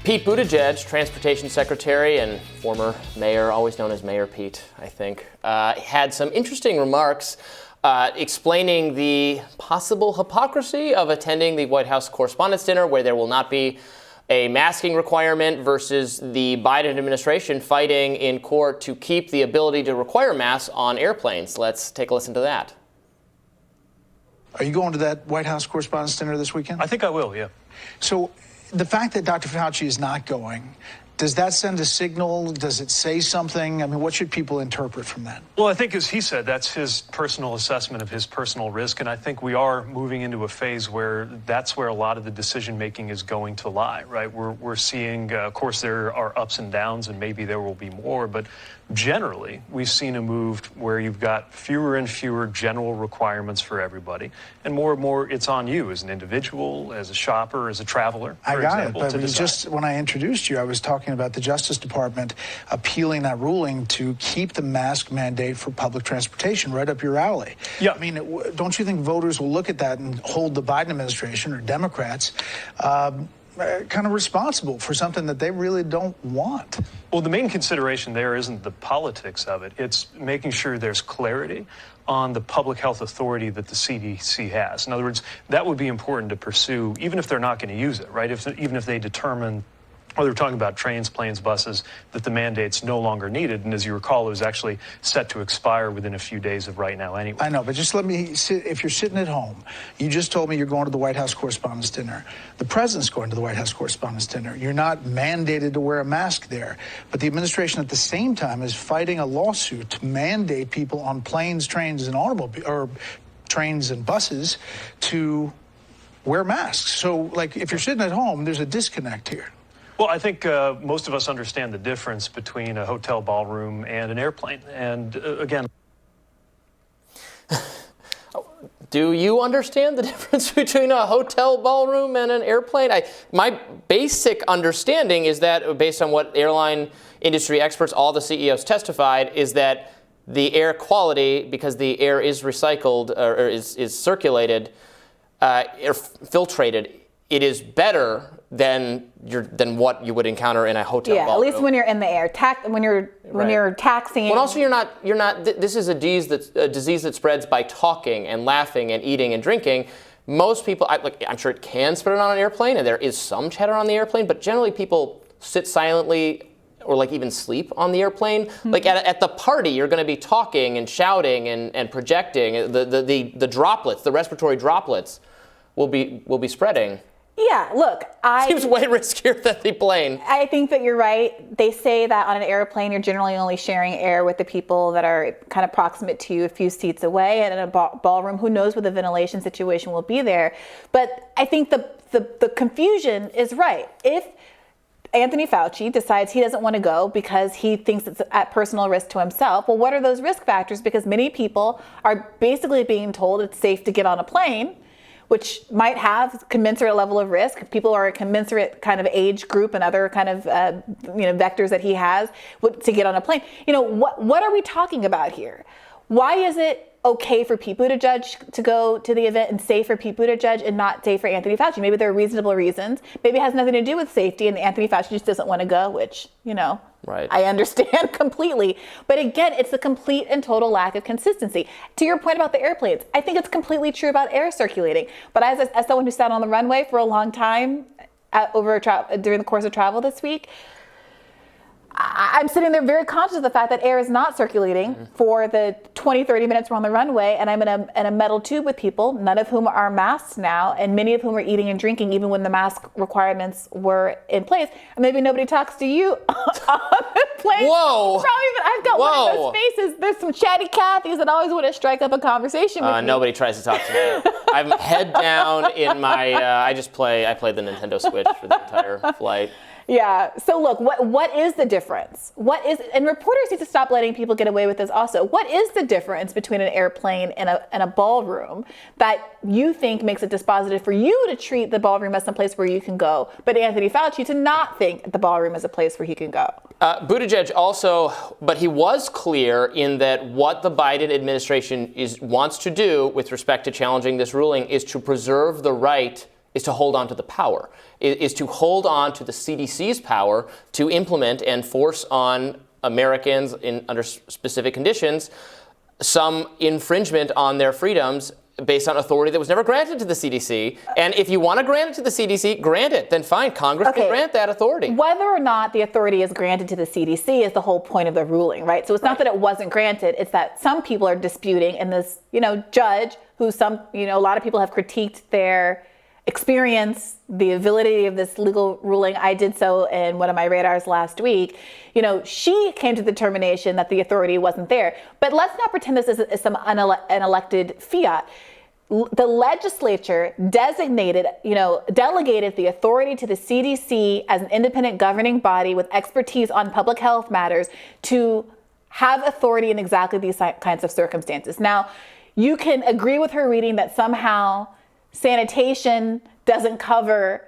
Pete Buttigieg, Transportation Secretary and former mayor, always known as Mayor Pete, I think, had some interesting remarks explaining the possible hypocrisy of attending the White House Correspondents' Dinner, where there will not be a masking requirement, versus the Biden administration fighting in court to keep the ability to require masks on airplanes. Let's take a listen to that. Are you going to that White House Correspondents' Dinner this weekend? I think I will, yeah. So the fact that Dr. Fauci is not going, does that send a signal? Does it say something? I mean, what should people interpret from that? Well, I think, as he said, that's his personal assessment of his personal risk. And I think we are moving into a phase where that's where a lot of the decision making is going to lie, right? We're seeing, of course, there are ups and downs, and maybe there will be more. But generally, we've seen a move where you've got fewer and fewer general requirements for everybody. And more, it's on you as an individual, as a shopper, as a traveler. I got it. But just when I introduced you, I was talking about the Justice Department appealing that ruling to keep the mask mandate for public transportation, right up your alley. Yeah. I mean, don't you think voters will look at that and hold the Biden administration or Democrats kind of responsible for something that they really don't want? Well, the main consideration there isn't the politics of it. It's making sure there's clarity on the public health authority that the CDC has. In other words, that would be important to pursue, even if they're not going to use it, right? Even if they determine, whether we're talking about trains, planes, buses, that the mandate's no longer needed. And as you recall, it was actually set to expire within a few days of right now anyway. I know, but just let me sit. If you're sitting at home, you just told me you're going to the White House Correspondents' Dinner. The president's going to the White House Correspondents' Dinner. You're not mandated to wear a mask there. But the administration at the same time is fighting a lawsuit to mandate people on planes, trains, and trains and buses to wear masks. So, like, if you're sitting at home, there's a disconnect here. Well, I think most of us understand the difference between a hotel ballroom and an airplane. And again, do you understand the difference between a hotel ballroom and an airplane? My basic understanding is that, based on what airline industry experts, all the CEOs testified, is that the air quality, because the air is recycled or is circulated, air filtrated, it is better than what you would encounter in a hotel ballroom. Yeah, at least when you're in the air. When you're taxiing. Well, also you're not. This is a disease that spreads by talking and laughing and eating and drinking. Most people, I'm sure it can spread on an airplane, and there is some chatter on the airplane, but generally people sit silently or even sleep on the airplane. Mm-hmm. Like at the party, you're going to be talking and shouting and projecting. The droplets, the respiratory droplets, will be spreading. Yeah, look, seems way riskier than the plane. I think that you're right. They say that on an airplane, you're generally only sharing air with the people that are kind of proximate to you, a few seats away. And in a ballroom, who knows what the ventilation situation will be there. But I think the confusion is right. If Anthony Fauci decides he doesn't want to go because he thinks it's at personal risk to himself, well, what are those risk factors? Because many people are basically being told it's safe to get on a plane, which might have commensurate level of risk. People are a commensurate kind of age group and other kind of vectors that he has to get on a plane. What are we talking about here? Why is it okay for Pete Buttigieg to go to the event and safe for Pete Buttigieg and not safe for Anthony Fauci? Maybe there are reasonable reasons. Maybe it has nothing to do with safety and Anthony Fauci just doesn't want to go, which, right. I understand completely. But again, it's a complete and total lack of consistency. To your point about the airplanes, I think it's completely true about air circulating. But as someone who sat on the runway for a long time during the course of travel this week, I'm sitting there very conscious of the fact that air is not circulating for the 20, 30 minutes we're on the runway, and I'm in a metal tube with people, none of whom are masked now, and many of whom are eating and drinking even when the mask requirements were in place. And maybe nobody talks to you on the plane. Whoa! I've got one of those faces. There's some chatty Cathys that always want to strike up a conversation with me. Nobody tries to talk to me. I'm head down in my, I play the Nintendo Switch for the entire flight. Yeah. So look, what is the difference? And reporters need to stop letting people get away with this also. What is the difference between an airplane and a ballroom that you think makes it dispositive for you to treat the ballroom as some place where you can go, but Anthony Fauci to not think the ballroom is a place where he can go? Buttigieg also, but he was clear in that what the Biden administration wants to do with respect to challenging this ruling is to preserve the right is to hold on to the power, is to hold on to the CDC's power to implement and force on Americans under specific conditions some infringement on their freedoms based on authority that was never granted to the CDC. And if you want to grant it to the CDC, grant it. Then fine, Congress can grant that authority. Whether or not the authority is granted to the CDC is the whole point of the ruling, right? So it's not that it wasn't granted, it's that some people are disputing, and this, judge who a lot of people have critiqued their experience, the validity of this legal ruling. I did so in one of my radars last week. She came to the determination that the authority wasn't there. But let's not pretend this is some unelected fiat. The legislature delegated the authority to the CDC as an independent governing body with expertise on public health matters to have authority in exactly these kinds of circumstances. Now, you can agree with her reading that somehow sanitation doesn't cover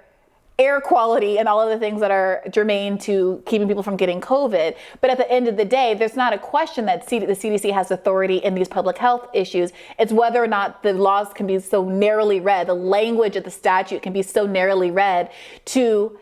air quality and all of the things that are germane to keeping people from getting COVID. But at the end of the day, there's not a question that the CDC has authority in these public health issues. It's whether or not the laws can be so narrowly read, the language of the statute can be so narrowly read to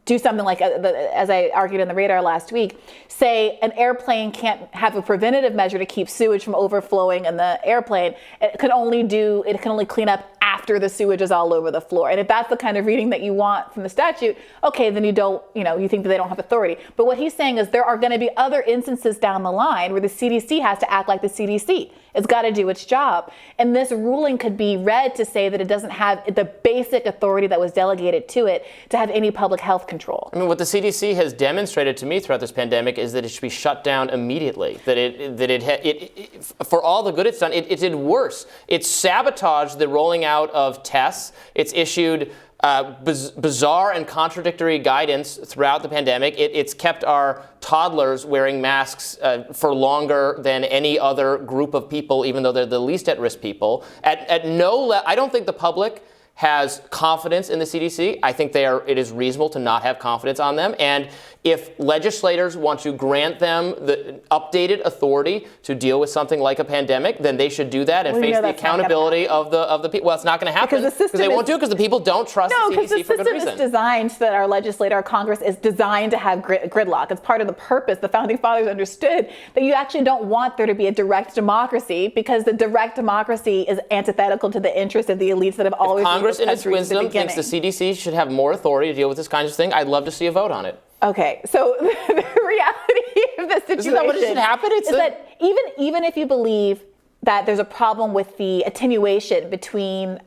do something like, as I argued in the radar last week, say an airplane can't have a preventative measure to keep sewage from overflowing in the airplane. It can only clean up after the sewage is all over the floor. And if that's the kind of reading that you want from the statute, okay, then you think that they don't have authority. But what he's saying is there are going to be other instances down the line where the CDC has to act like the CDC. It's got to do its job. And this ruling could be read to say that it doesn't have the basic authority that was delegated to it to have any public health control. I mean, what the CDC has demonstrated to me throughout this pandemic is that it should be shut down immediately. That it for all the good it's done, it did worse. It sabotaged the rolling out of tests. It's issued bizarre and contradictory guidance throughout the pandemic. It's kept our toddlers wearing masks for longer than any other group of people, even though they're the least at-risk people. I don't think the public has confidence in the CDC. I think it is reasonable to not have confidence on them. And if legislators want to grant them the updated authority to deal with something like a pandemic, then they should do that and face the accountability of the people. Well, it's not going to happen because they won't do it because the people don't trust the CDC for good reason. No, because the system is designed so that our Congress is designed to have gridlock. It's part of the purpose. The Founding Fathers understood that you actually don't want there to be a direct democracy because the direct democracy is antithetical to the interests of the elites that have always been. Congress, in its wisdom, thinks the CDC should have more authority to deal with this kind of thing. I'd love to see a vote on it. Okay, so the reality of the situation Isn't that what should happen? Is that even if you believe that there's a problem with the attenuation between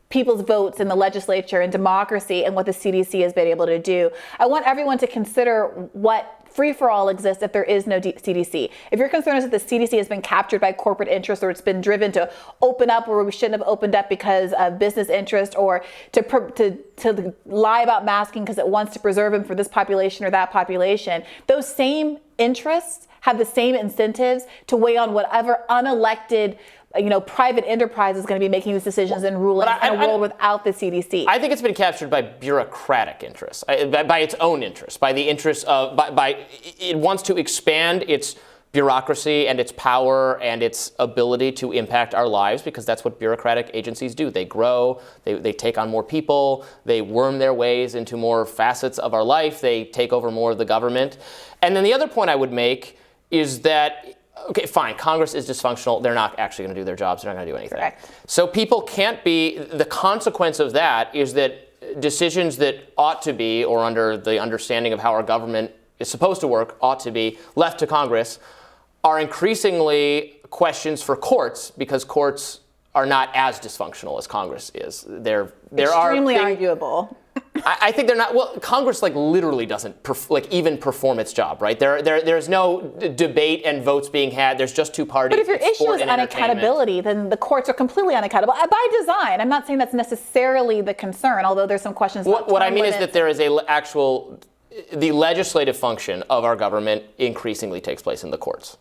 people's votes in the legislature and democracy and what the CDC has been able to do, I want everyone to consider what free-for-all exists if there is no CDC. If your concern is that the CDC has been captured by corporate interests or it's been driven to open up where we shouldn't have opened up because of business interest or to lie about masking because it wants to preserve them for this population or that population, those same interests have the same incentives to weigh on whatever unelected private enterprise is going to be making these decisions and rulings in a world without the CDC. I think it's been captured by bureaucratic interests, by its own interests, by the interests of, it wants to expand its bureaucracy and its power and its ability to impact our lives because that's what bureaucratic agencies do. They grow, they take on more people, they worm their ways into more facets of our life, they take over more of the government. And then the other point I would make is that okay, fine, Congress is dysfunctional. They're not actually going to do their jobs. They're not going to do anything. Correct. So people can't be, the consequence of that is that decisions that ought to be, or under the understanding of how our government is supposed to work, ought to be left to Congress, are increasingly questions for courts because courts are not as dysfunctional as Congress is. They're extremely arguable. I think they're not. Well, Congress literally doesn't even perform its job, right? There's no debate and votes being had. There's just two parties. But if your issue is unaccountability, then the courts are completely unaccountable by design. I'm not saying that's necessarily the concern, although there's some questions. What I mean is that there is the legislative function of our government increasingly takes place in the courts.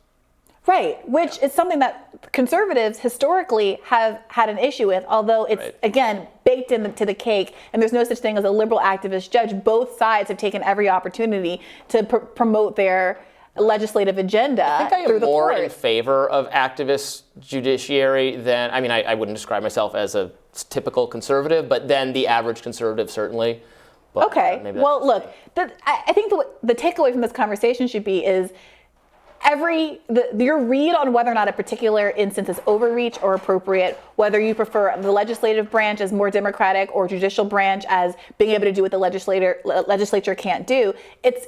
Right, which is something that conservatives historically have had an issue with, although it's, again, baked into the cake, and there's no such thing as a liberal activist judge. Both sides have taken every opportunity to promote their legislative agenda. I think I am more in favor of activist judiciary than, I wouldn't describe myself as a typical conservative, but then the average conservative certainly. But, okay. maybe Well, look, I think the takeaway from this conversation should be is your read on whether or not a particular instance is overreach or appropriate, whether you prefer the legislative branch as more democratic or judicial branch as being able to do what the legislature can't do, it's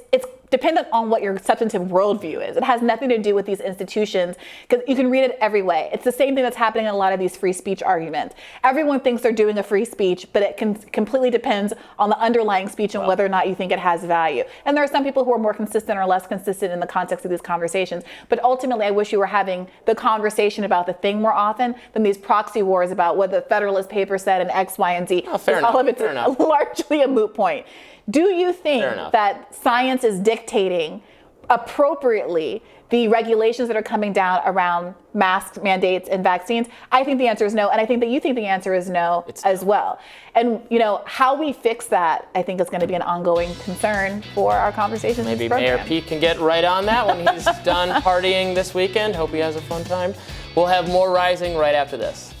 dependent on what your substantive worldview is. It has nothing to do with these institutions, because you can read it every way. It's the same thing that's happening in a lot of these free speech arguments. Everyone thinks they're doing a free speech, but it completely depends on the underlying speech and whether or not you think it has value. And there are some people who are more consistent or less consistent in the context of these conversations. But ultimately, I wish you were having the conversation about the thing more often than these proxy wars about what the Federalist Papers said and X, Y, and Z. All of it's largely a moot point. Do you think that science is dictating appropriately the regulations that are coming down around mask mandates and vaccines? I think the answer is no, and I think that you think the answer is no as well. And how we fix that, I think, is going to be an ongoing concern for our conversations. Maybe Mayor Pete can get right on that when he's done partying this weekend. Hope he has a fun time. We'll have more Rising right after this.